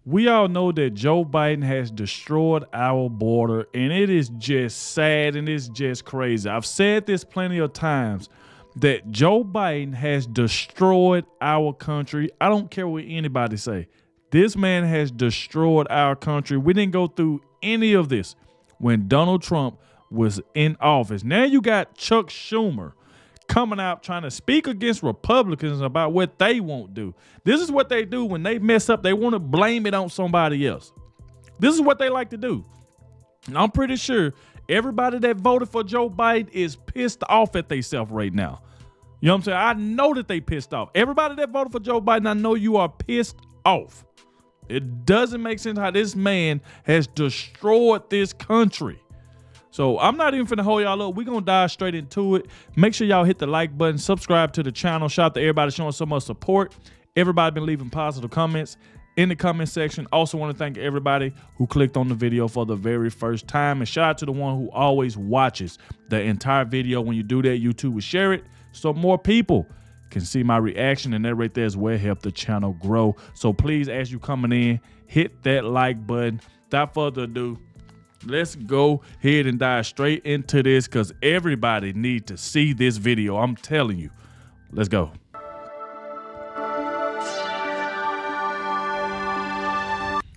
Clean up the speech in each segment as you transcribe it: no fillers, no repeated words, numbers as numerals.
We all know that Joe Biden has destroyed our border, and it is just sad and it's just crazy. I've said this plenty of times that Joe Biden has destroyed our country. I don't care what anybody say. This man has destroyed our country. We didn't go through any of this when Donald Trump was in office. Now you got Chuck Schumer coming out trying to speak against Republicans about what they won't do. This is what they do when they mess up. They want to blame it on somebody else. This is what they like to do. And I'm pretty sure everybody that voted for Joe Biden is pissed off at themselves right now. You know what I'm saying? I know that they pissed off. Everybody that voted for Joe Biden, I know you are pissed off. It doesn't make sense how this man has destroyed this country. So I'm not even finna hold y'all up. We're gonna dive straight into it. Make sure y'all hit the like button, subscribe to the channel. Shout out to everybody showing so much support. Everybody been leaving positive comments in the comment section. Also want to thank everybody who clicked on the video for the very first time. And shout out to the one who always watches the entire video. When you do that, YouTube will share it so more people can see my reaction. And that right there is where it helps the channel grow. So please, as you coming in, hit that like button. Without further ado, let's go ahead and dive straight into this because everybody needs to see this video. I'm telling you. Let's go.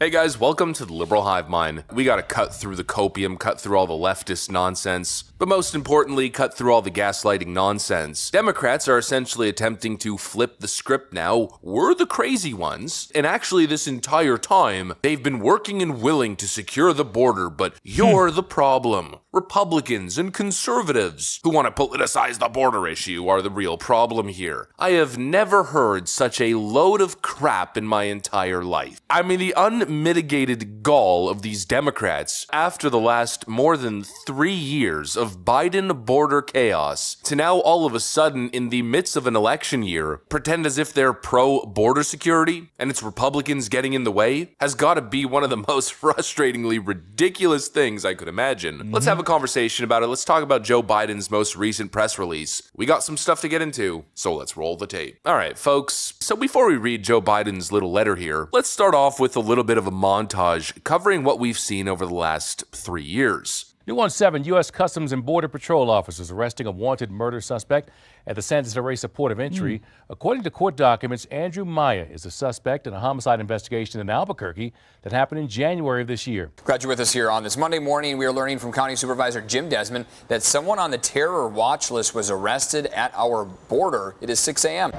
Hey guys, welcome to the Liberal Hive Mind. We gotta cut through the copium, cut through all the leftist nonsense, but most importantly, cut through all the gaslighting nonsense. Democrats are essentially attempting to flip the script now. We're the crazy ones, and actually this entire time, they've been working and willing to secure the border, but you're the problem. Republicans and conservatives who want to politicize the border issue are the real problem here. I have never heard such a load of crap in my entire life. I mean, the unmitigated gall of these Democrats after the last more than 3 years of Biden border chaos to now all of a sudden in the midst of an election year pretend as if they're pro-border security and it's Republicans getting in the way has got to be one of the most frustratingly ridiculous things I could imagine. Let's have a conversation about it. Let's talk about Joe Biden's most recent press release. We got some stuff to get into, so let's roll the tape. All right, folks. So before we read Joe Biden's little letter here, let's start off with a little bit of a montage covering what we've seen over the last 3 years. New on 7, U.S. Customs and Border Patrol officers arresting a wanted murder suspect at the San Jose port of entry. According to court documents, Andrew Maya is a suspect in a homicide investigation in Albuquerque that happened in January of this year. Glad you're with us here on this Monday morning. We are learning from County Supervisor Jim Desmond that someone on the terror watch list was arrested at our border. It is 6 a.m.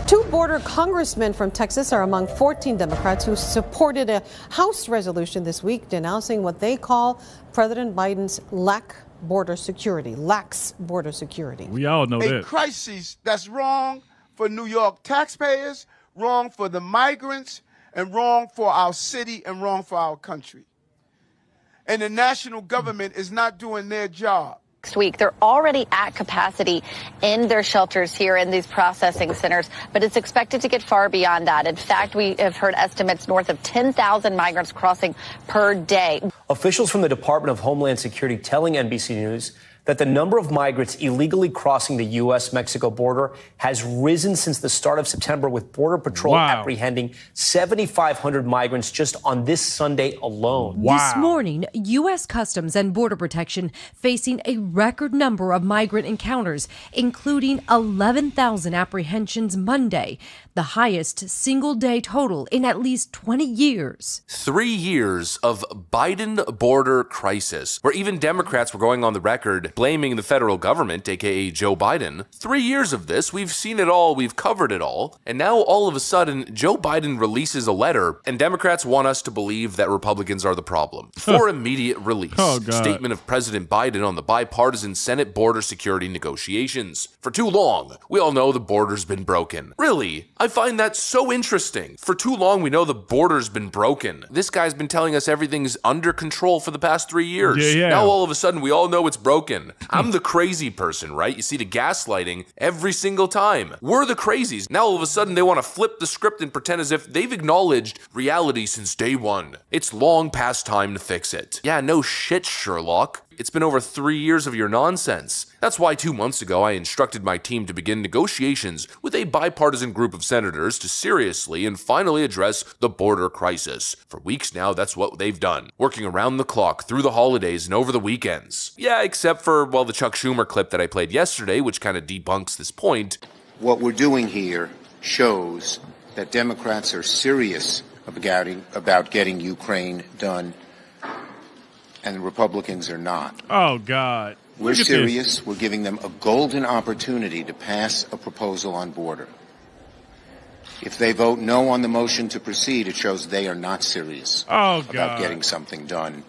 2 border congressmen from Texas are among 14 Democrats who supported a House resolution this week denouncing what they call President Biden's lax border security. We all know that. A crisis that's wrong for New York taxpayers, wrong for the migrants, and wrong for our city and wrong for our country. And the national government is not doing their job. Next week. They're already at capacity in their shelters here in these processing centers, but it's expected to get far beyond that. In fact, we have heard estimates north of 10,000 migrants crossing per day. Officials from the Department of Homeland Security telling NBC News that the number of migrants illegally crossing the U.S.-Mexico border has risen since the start of September, with Border Patrol apprehending 7,500 migrants just on this Sunday alone. This morning, U.S. Customs and Border Protection facing a record number of migrant encounters, including 11,000 apprehensions Monday, the highest single-day total in at least 20 years. 3 years of Biden border crisis, where even Democrats were going on the record blaming the federal government, aka Joe Biden. 3 years of this, we've seen it all, we've covered it all, and now all of a sudden, Joe Biden releases a letter, and Democrats want us to believe that Republicans are the problem. For immediate release, statement of President Biden on the bipartisan Senate border security negotiations. For too long, we all know the border's been broken. Really, I find that so interesting. For too long, we know the border's been broken. This guy's been telling us everything's under control for the past 3 years. Now all of a sudden, we all know it's broken. I'm the crazy person, right? You see the gaslighting every single time. We're the crazies. Now all of a sudden they want to flip the script and pretend as if they've acknowledged reality since day one. It's long past time to fix it. Yeah, no shit, Sherlock. It's been over 3 years of your nonsense. That's why 2 months ago I instructed my team to begin negotiations with a bipartisan group of senators to seriously and finally address the border crisis. For weeks now, that's what they've done, working around the clock through the holidays and over the weekends. Yeah, except for, well, the Chuck Schumer clip that I played yesterday, which kind of debunks this point. What we're doing here shows that Democrats are serious about getting Ukraine done, and Republicans are not. Oh, God. We're serious. We're giving them a golden opportunity to pass a proposal on border. If they vote no on the motion to proceed, it shows they are not serious about getting something done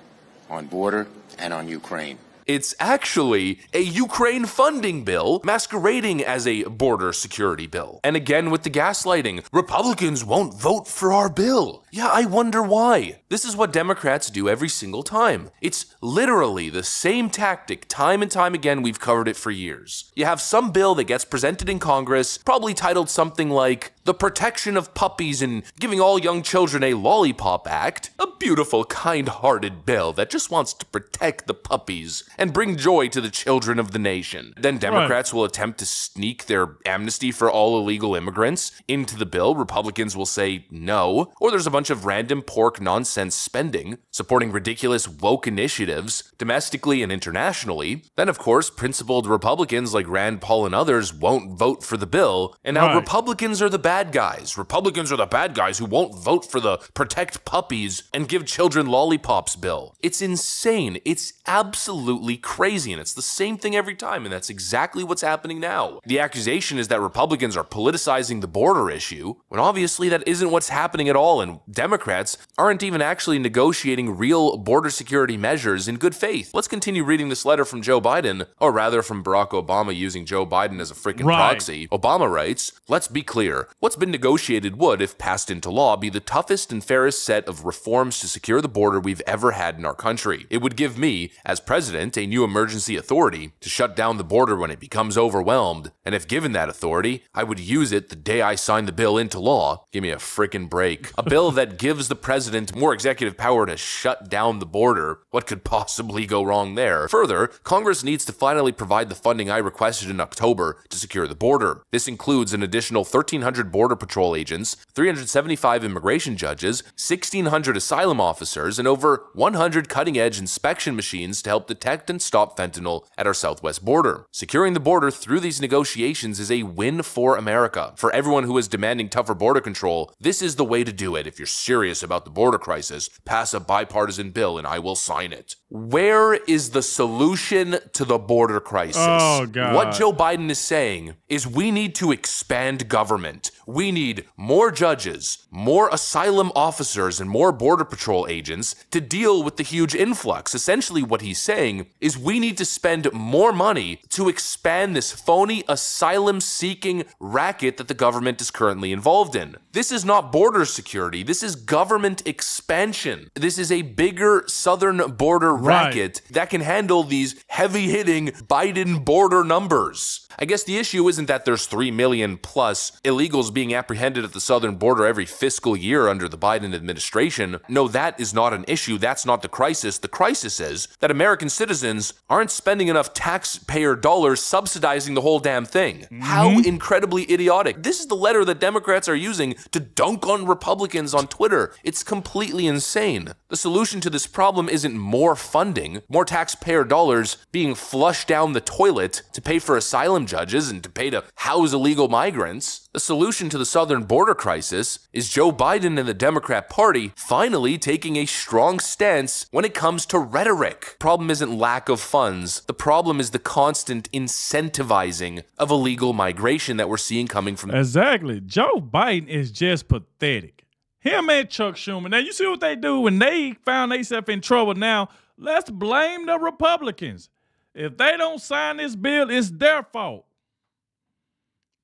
on border and on Ukraine. It's actually a Ukraine funding bill masquerading as a border security bill. And again with the gaslighting, Republicans won't vote for our bill. Yeah, I wonder why. This is what Democrats do every single time. It's literally the same tactic time and time again. We've covered it for years. You have some bill that gets presented in Congress, probably titled something like the Protection of Puppies and Giving All Young Children a Lollipop Act, a beautiful, kind-hearted bill that just wants to protect the puppies and bring joy to the children of the nation. Then Democrats will attempt to sneak their amnesty for all illegal immigrants into the bill. Republicans will say no, or there's a bunch of random pork nonsense spending, supporting ridiculous woke initiatives, domestically and internationally. Then, of course, principled Republicans like Rand Paul and others won't vote for the bill, and now Republicans are the bad guys. Republicans are the bad guys who won't vote for the Protect Puppies and Give Children Lollipops bill. It's insane. It's absolutely crazy, and it's the same thing every time, and that's exactly what's happening now. The accusation is that Republicans are politicizing the border issue, when obviously that isn't what's happening at all, and Democrats aren't even actually negotiating real border security measures in good faith. Let's continue reading this letter from Joe Biden, or rather from Barack Obama using Joe Biden as a freaking proxy. Obama writes, "Let's be clear. What's been negotiated would, if passed into law, be the toughest and fairest set of reforms to secure the border we've ever had in our country. It would give me, as president, a new emergency authority to shut down the border when it becomes overwhelmed, and if given that authority, I would use it the day I sign the bill into law. Give me a freaking break. A bill that gives the president more executive power to shut down the border. What could possibly go wrong there? Further, Congress needs to finally provide the funding I requested in October to secure the border. This includes an additional 1,300 Border Patrol agents, 375 immigration judges, 1,600 asylum officers, and over 100 cutting-edge inspection machines to help detect and stop fentanyl at our southwest border. Securing the border through these negotiations is a win for America. For everyone who is demanding tougher border control, this is the way to do it. If you're serious about the border crisis, pass a bipartisan bill and I will sign it." Where is the solution to the border crisis? Oh, God. What Joe Biden is saying is we need to expand government. We need more judges, more asylum officers, and more Border Patrol agents to deal with the huge influx. Essentially, what he's saying is we need to spend more money to expand this phony asylum-seeking racket that the government is currently involved in. This is not border security. This is government expansion. This is a bigger southern border racket that can handle these heavy-hitting Biden border numbers. I guess the issue isn't that there's 3 million plus illegals being apprehended at the southern border every fiscal year under the Biden administration. No, that is not an issue. That's not the crisis. The crisis is that American citizens aren't spending enough taxpayer dollars subsidizing the whole damn thing. How incredibly idiotic. This is the letter that Democrats are using to dunk on Republicans on Twitter. It's completely insane. The solution to this problem isn't more funding, more taxpayer dollars being flushed down the toilet to pay for asylum judges and to pay to house illegal migrants. The solution to the southern border crisis is Joe Biden and the Democrat Party finally taking a strong stance when it comes to rhetoric. Problem isn't lack of funds. The problem is the constant incentivizing of illegal migration that we're seeing coming from. Exactly. Joe Biden is just pathetic. Him and Chuck Schumer. Now, you see what they do when they found themselves in trouble. Now, let's blame the Republicans. If they don't sign this bill, it's their fault.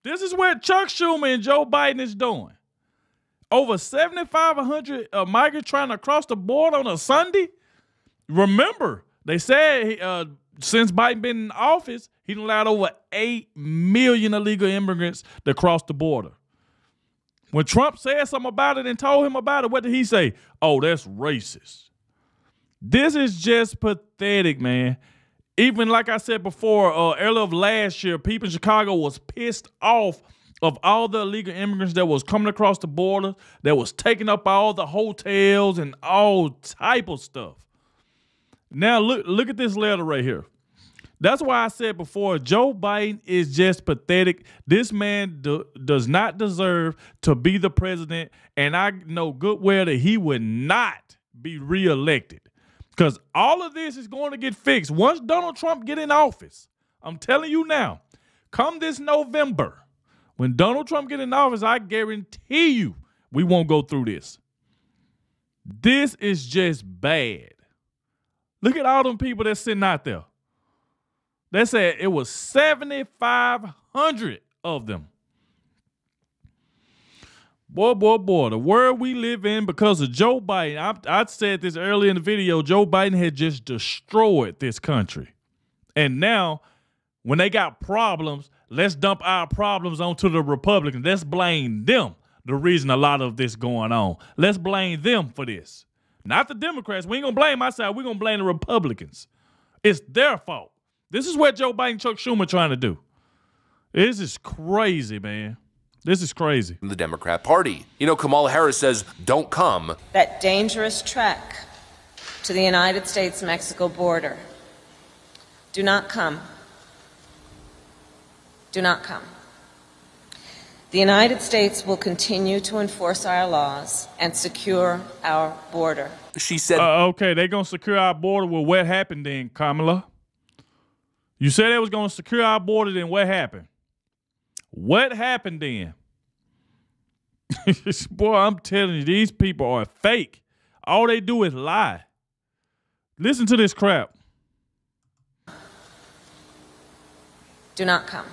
This is what Chuck Schumer and Joe Biden is doing. Over 7,500 migrants trying to cross the border on a Sunday. Remember, they said since Biden been in office, he allowed over 8 million illegal immigrants to cross the border. When Trump said something about it and told him about it, what did he say? Oh, that's racist. This is just pathetic, man. Even like I said before, earlier of last year, people in Chicago was pissed off of all the illegal immigrants that was coming across the border, that was taking up all the hotels and all type of stuff. Now look at this letter right here. That's why I said before, Joe Biden is just pathetic. This man does not deserve to be the president, and I know good well that he would not be reelected, because all of this is going to get fixed once Donald Trump get in office. I'm telling you now, come this November, when Donald Trump get in office, I guarantee you we won't go through this. This is just bad. Look at all them people that's sitting out there. They said it was 7,500 of them. Boy, the world we live in because of Joe Biden. I said this earlier in the video. Joe Biden had just destroyed this country. And now, when they got problems, let's dump our problems onto the Republicans. Let's blame them, the reason a lot of this going on. Let's blame them for this. Not the Democrats. We ain't going to blame our side. We're going to blame the Republicans. It's their fault. This is what Joe Biden and Chuck Schumer trying to do. This is crazy, man. This is crazy. The Democrat Party. You know, Kamala Harris says, don't come. That dangerous trek to the United States-Mexico border. Do not come. Do not come. The United States will continue to enforce our laws and secure our border. She said, okay, they're going to secure our border. Well, what happened then, Kamala? You said they was going to secure our border, then what happened? What happened then? Boy, I'm telling you, these people are fake. All they do is lie. Listen to this crap. Do not come.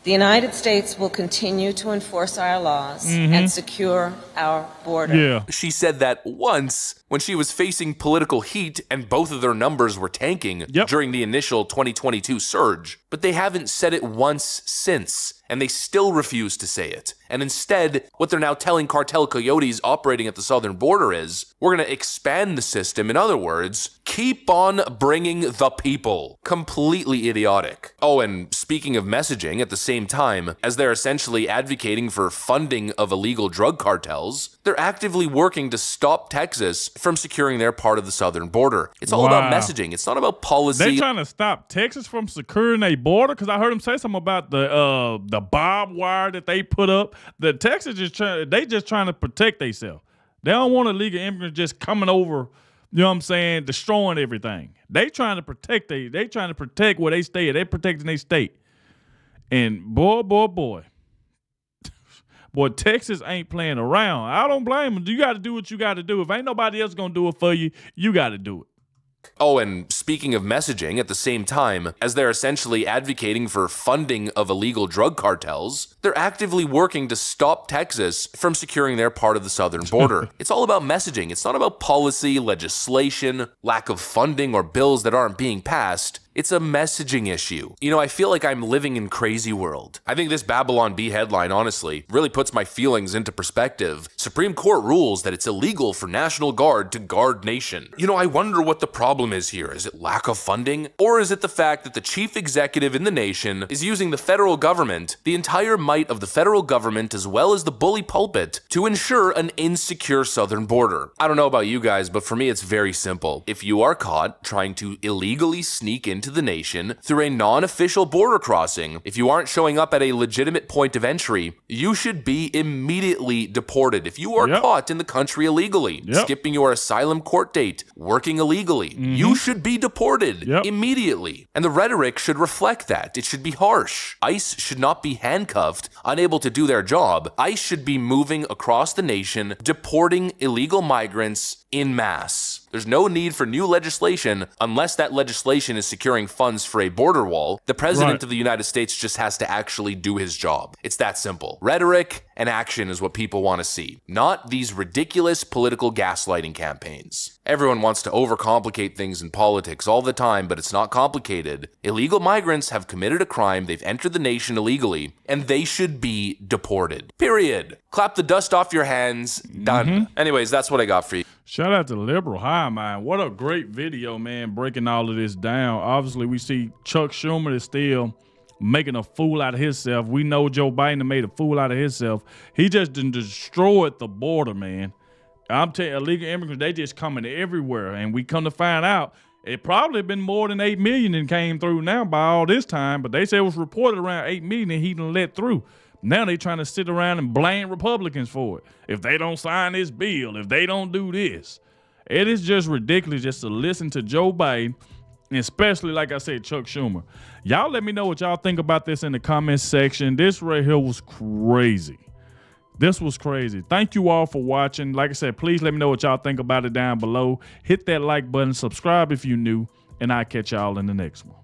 The United States will continue to enforce our laws and secure our border. Yeah. She said that once when she was facing political heat and both of their numbers were tanking during the initial 2022 surge. But they haven't said it once since, and they still refuse to say it. And instead, what they're now telling cartel coyotes operating at the southern border is, we're going to expand the system. In other words, keep on bringing the people. Completely idiotic. Oh, and speaking of messaging, at the same time, as they're essentially advocating for funding of illegal drug cartels, they're actively working to stop Texas from securing their part of the southern border. It's all about messaging. It's not about policy. They trying to stop Texas from securing a border? Because I heard them say something about the barbed wire that they put up. The Texas just trying to protect themselves. They don't want illegal immigrants just coming over, you know what I'm saying, destroying everything. They trying to protect they trying to protect where they stay. They protecting their state. And boy, Texas ain't playing around. I don't blame them. You got to do what you got to do. If ain't nobody else going to do it for you, you got to do it. Oh, and speaking of messaging, at the same time, as they're essentially advocating for funding of illegal drug cartels, they're actively working to stop Texas from securing their part of the southern border. It's all about messaging. It's not about policy, legislation, lack of funding, or bills that aren't being passed. It's a messaging issue. You know, I feel like I'm living in crazy world. I think this Babylon Bee headline, honestly, really puts my feelings into perspective. Supreme Court rules that it's illegal for National Guard to guard nation. You know, I wonder what the problem is here. Is it lack of funding? Or is it the fact that the chief executive in the nation is using the federal government, the entire might of the federal government, as well as the bully pulpit, to ensure an insecure southern border? I don't know about you guys, but for me, it's very simple. If you are caught trying to illegally sneak into the nation through a non-official border crossing, if you aren't showing up at a legitimate point of entry, you should be immediately deported. If you are caught in the country illegally, skipping your asylum court date, working illegally, you should be deported immediately. And the rhetoric should reflect that. It should be harsh. ICE should not be handcuffed, unable to do their job. ICE should be moving across the nation, deporting illegal migrants en masse. There's no need for new legislation unless that legislation is securing funds for a border wall. The president of the United States just has to actually do his job. It's that simple. Rhetoric and action is what people want to see, not these ridiculous political gaslighting campaigns. Everyone wants to overcomplicate things in politics all the time, but it's not complicated. Illegal migrants have committed a crime, they've entered the nation illegally, and they should be deported. Period. Clap the dust off your hands. Done. Anyways, that's what I got for you. Shout out to Liberal High Mind. What a great video, man, breaking all of this down. Obviously, we see Chuck Schumer is still making a fool out of himself. We know Joe Biden made a fool out of himself. He just destroyed the border, man. I'm telling you, illegal immigrants, they just coming everywhere. And we come to find out, it probably been more than 8 million that came through now by all this time. But they said it was reported around 8 million and he done let through. Now they trying to sit around and blame Republicans for it. If they don't sign this bill, if they don't do this. It is just ridiculous just to listen to Joe Biden, and especially, like I said, Chuck Schumer. Y'all let me know what y'all think about this in the comments section. This right here was crazy. This was crazy. Thank you all for watching. Like I said, please let me know what y'all think about it down below. Hit that like button, subscribe if you're new, and I'll catch y'all in the next one.